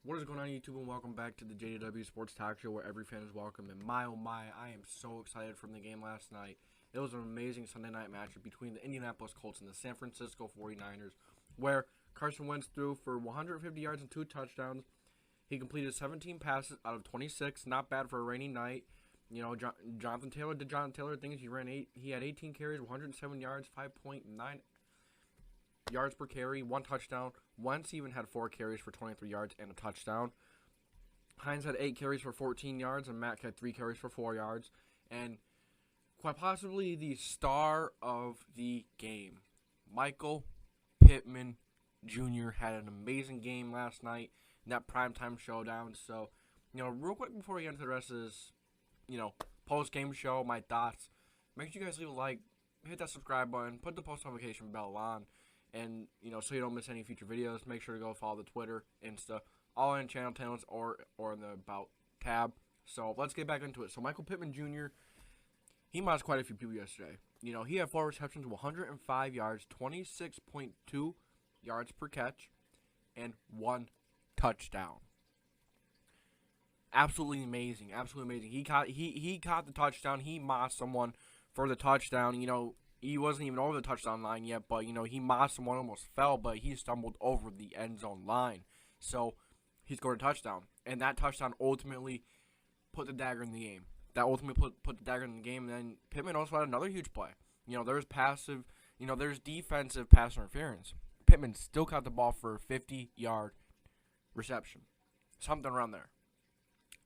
What is going on, YouTube, and welcome back to the JDW SportsTalkShow, where every fan is welcome. And my oh my, I am so excited from the game last night. It was an amazing Sunday night matchup between the Indianapolis Colts and the San Francisco 49ers, where Carson Wentz threw for 150 yards and 2 touchdowns. He completed 17 passes out of 26, not bad for a rainy night. You know, Jonathan Taylor did Jonathan Taylor things. He had 18 carries, 107 yards, 5.9 yards per carry, 1 touchdown. Wentz even had 4 carries for 23 yards and a touchdown. Hines had 8 carries for 14 yards, and Mack had 3 carries for 4 yards. And quite possibly the star of the game, Michael Pittman Jr. had an amazing game last night in that primetime showdown. So, real quick before we get into the rest of this, post-game show, my thoughts, make sure you guys leave a like, hit that subscribe button, put the post notification bell on. And, so you don't miss any future videos, make sure to go follow the Twitter, Insta, all in channel channels or in the About tab. So let's get back into it. So Michael Pittman Jr., he mossed quite a few people yesterday. He had 4 receptions, 105 yards, 26.2 yards per catch, and 1 touchdown. Absolutely amazing. Absolutely amazing. He caught the touchdown. He mossed someone for the touchdown. He wasn't even over the touchdown line yet, but, he mossed someone, almost fell, but he stumbled over the end zone line. So, he scored a touchdown. And that touchdown ultimately put the dagger in the game. That ultimately put the dagger in the game. And then Pittman also had another huge play. There's there's defensive pass interference. Pittman still caught the ball for a 50-yard reception. Something around there.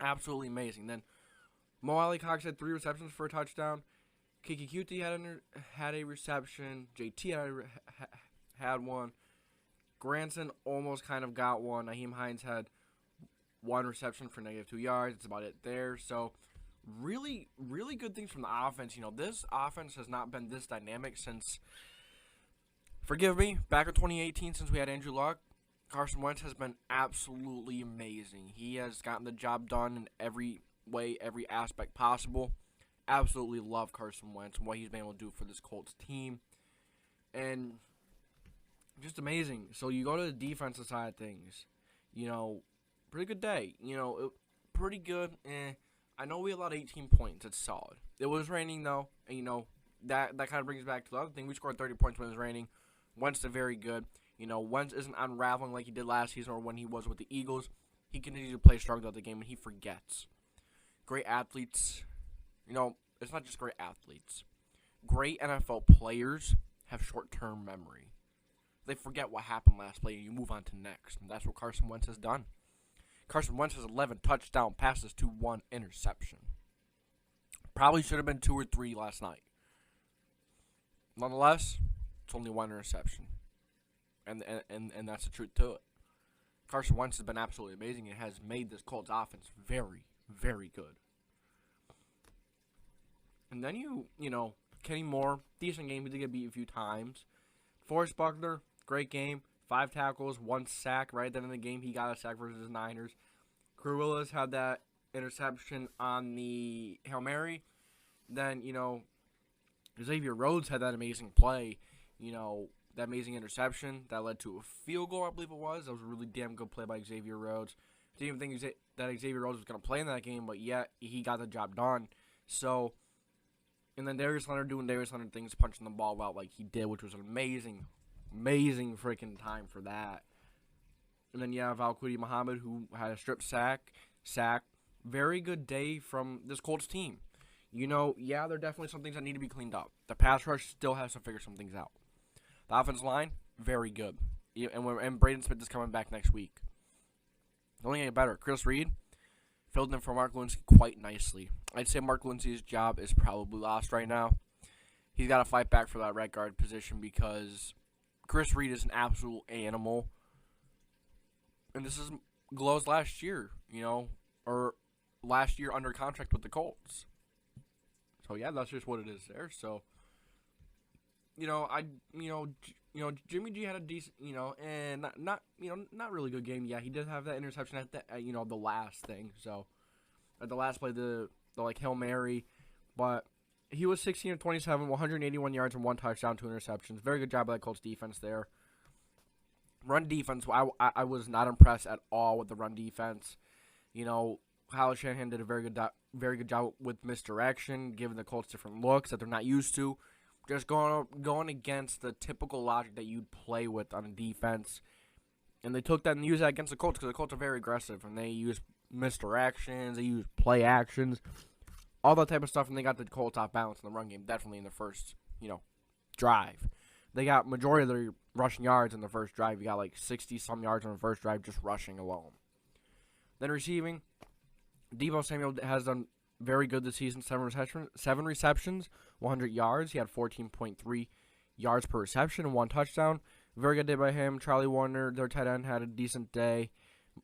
Absolutely amazing. Then, Mo Alley Cox had 3 receptions for a touchdown. Kiki Cutie had a reception. JT had one. Granson almost kind of got one. Naheem Hines had 1 reception for -2 yards. That's about it there. So, really, really good things from the offense. This offense has not been this dynamic since, forgive me, back in 2018 since we had Andrew Luck. Carson Wentz has been absolutely amazing. He has gotten the job done in every way, every aspect possible. Absolutely love Carson Wentz and what he's been able to do for this Colts team. And just amazing. So you go to the defensive side of things. Pretty good day. Pretty good. I know we allowed 18 points. It's solid. It was raining, though. And, that kind of brings back to the other thing. We scored 30 points when it was raining. Wentz did very good. Wentz isn't unraveling like he did last season or when he was with the Eagles. He continues to play strong throughout the game, and he forgets. Great athletes. It's not just great athletes. Great NFL players have short-term memory. They forget what happened last play, and you move on to next. And that's what Carson Wentz has done. Carson Wentz has 11 touchdown passes to 1 interception. Probably should have been 2 or 3 last night. Nonetheless, it's only 1 interception. And that's the truth to it. Carson Wentz has been absolutely amazing and has made this Colts offense very, very good. And then Kenny Moore, decent game. He did get beat a few times. Forrest Buckner, great game. 5 tackles, 1 sack. Right at the end of the game, he got a sack versus the Niners. Crew Willis had that interception on the Hail Mary. Then, Xavier Rhodes had that amazing play. That amazing interception that led to a field goal, I believe it was. That was a really damn good play by Xavier Rhodes. Didn't even think that Xavier Rhodes was going to play in that game, but yet he got the job done. So, and then Darius Leonard doing Darius Leonard things, punching the ball out like he did, which was an amazing, amazing freaking time for that. And then, Valquidi Muhammad, who had a strip sack. Very good day from this Colts team. There are definitely some things that need to be cleaned up. The pass rush still has to figure some things out. The offensive line, very good. And Braden Smith is coming back next week. The only getting better. Chris Reed filled in for Mark Lewinsky quite nicely. I'd say Mark Lewinsky's job is probably lost right now. He's got to fight back for that right guard position because Chris Reed is an absolute animal. And this is Glow's last year, or last year under contract with the Colts. So, that's just what it is there. So, Jimmy G had a decent, and not really good game. Yeah, he did have that interception at the, the last thing. So, at the last play, the Hail Mary, but he was 16 of 27, 181 yards and 1 touchdown, 2 interceptions. Very good job by the Colts defense there. Run defense, I was not impressed at all with the run defense. You know, Kyle Shanahan did a very good job with misdirection, giving the Colts different looks that they're not used to. Just going against the typical logic that you'd play with on a defense. And they took that and used that against the Colts because the Colts are very aggressive. And they use misdirections, they use play actions, all that type of stuff. And they got the Colts off balance in the run game, definitely in the first, drive. They got majority of their rushing yards in the first drive. You got like 60-some yards on the first drive just rushing alone. Then receiving, Deebo Samuel has done very good this season. 7 receptions, 100 yards. He had 14.3 yards per reception and 1 touchdown. Very good day by him. Charlie Warner, their tight end, had a decent day.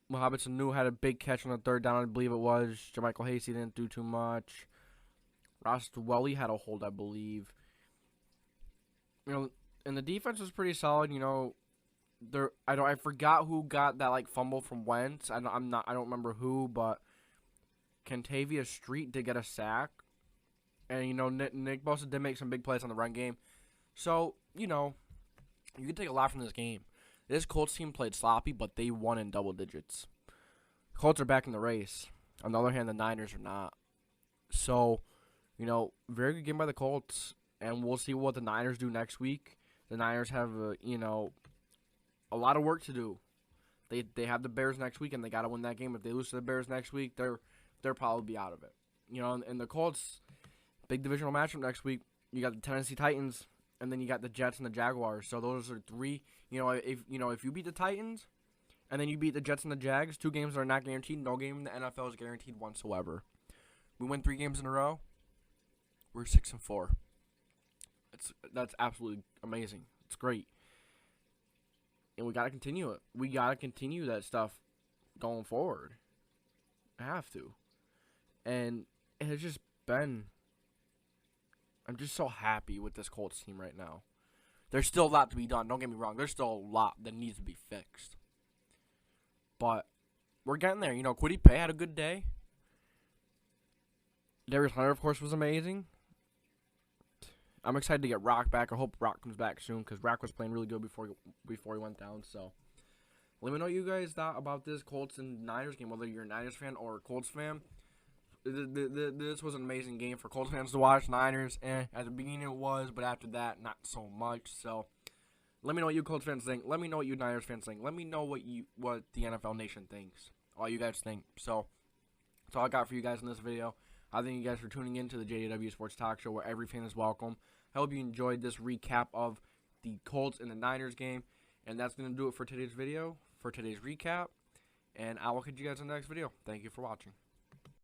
Mohamed Sanu had a big catch on the 3rd down, I believe it was. Jermichael Hasty didn't do too much. Ross Dwelly had a hold, I believe. And the defense was pretty solid. I forgot who got that fumble from Wentz. I don't remember who, but Kentavious Street did get a sack. And Nick Bosa did make some big plays on the run game. So, you can take a lot from this game. This Colts team played sloppy, but they won in double digits. Colts are back in the race. On the other hand, the Niners are not. So, very good game by the Colts. And we'll see what the Niners do next week. The Niners have, a lot of work to do. They have the Bears next week, and they got to win that game. If they lose to the Bears next week, they'll probably be out of it. And the Colts, big divisional matchup next week. You got the Tennessee Titans, and then you got the Jets and the Jaguars. So those are 3. If you beat the Titans, and then you beat the Jets and the Jags, 2 games are not guaranteed. No game in the NFL is guaranteed whatsoever. We win 3 games in a row. We're 6-4. That's absolutely amazing. It's great. And we got to continue it. We got to continue that stuff going forward. I have to. And it has just been... I'm just so happy with this Colts team right now. There's still a lot to be done. Don't get me wrong. There's still a lot that needs to be fixed. But we're getting there. Kwity Paye had a good day. Darius Hunter, of course, was amazing. I'm excited to get Rock back. I hope Rock comes back soon because Rock was playing really good before he went down. So let me know what you guys thought about this Colts and Niners game, whether you're a Niners fan or a Colts fan. This was an amazing game for Colts fans to watch. Niners, at the beginning it was, but after that, not so much. So let me know what you Colts fans think. Let me know what you Niners fans think. Let me know what the NFL Nation thinks. All you guys think. So that's all I got for you guys in this video. I thank you guys for tuning in to the JDW Sports Talk Show, where every fan is welcome. I hope you enjoyed this recap of the Colts and the Niners game. And that's going to do it for today's video, for today's recap. And I will catch you guys in the next video. Thank you for watching.